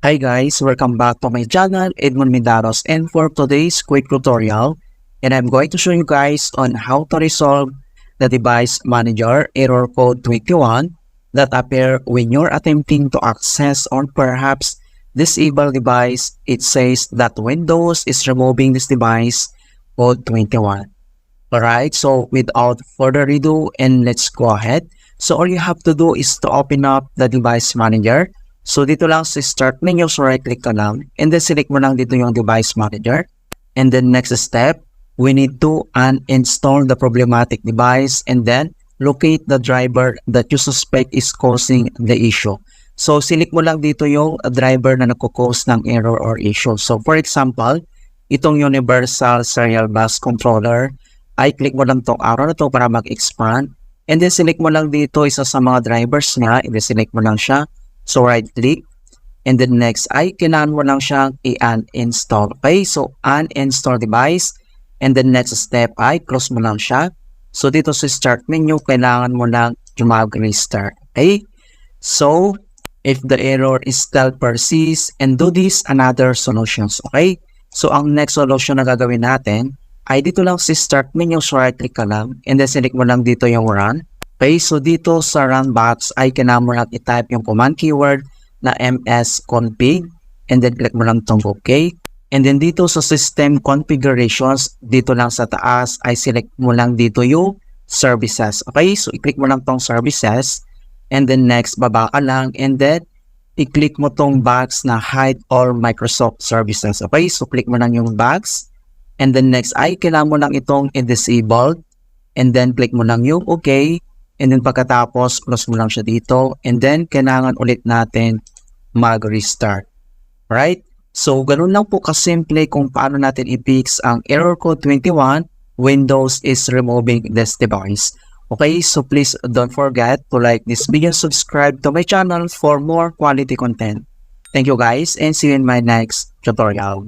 Hi guys, welcome back to my channel, Edmund Mindaros, and for today's quick tutorial, and I'm going to show you guys on how to resolve the device manager error code 21 that appear when you're attempting to access or perhaps disable device. It says that Windows is removing this device code 21. Alright, so without further ado, and let's go ahead. So all you have to do is to open up the device manager. So dito lang sa start menu, so right click ka lang and then select mo lang dito yung device manager. And then next step, we need to uninstall the problematic device and then locate the driver that you suspect is causing the issue. So select mo lang dito yung driver na nagko-cause ng error or issue. So for example, itong universal serial bus controller, ay click mo lang tong arrow na to para mag-expand. And then select mo lang dito isa sa mga drivers niya, and then select mo lang siya. So right click, and then next ay kailangan mo lang siyang i-uninstall. Okay, so uninstall device, and then next step ay close mo lang siya. So dito sa start menu, kailangan mo lang mag-restart. Okay, so if the error is still persists, and do this another solutions. Okay, so ang next solution na gagawin natin ay dito lang sa start menu, so right click ka lang, and then select mo lang dito yung run. Okay, so dito sa run box ay kailangan mo lang i-type yung command keyword na msconfig, and then click mo lang itong OK. And then dito sa system configurations, dito lang sa taas ay select mo lang dito yung services. Okay, so i-click mo lang tong services, and then next baba ka lang, and then i-click mo tong box na hide all Microsoft services. Okay, so click mo lang yung box, and then next ay kailangan mo lang itong i-disable, and then click mo lang yung OK. And then pagkatapos, close mo lang siya dito. And then, kailangan ulit natin mag-restart. Right? So, ganun lang po kasimple kung paano natin i-fix ang error code 21 Windows is removing this device. Okay? So, please don't forget to like this video, subscribe to my channel for more quality content. Thank you guys, and see you in my next tutorial.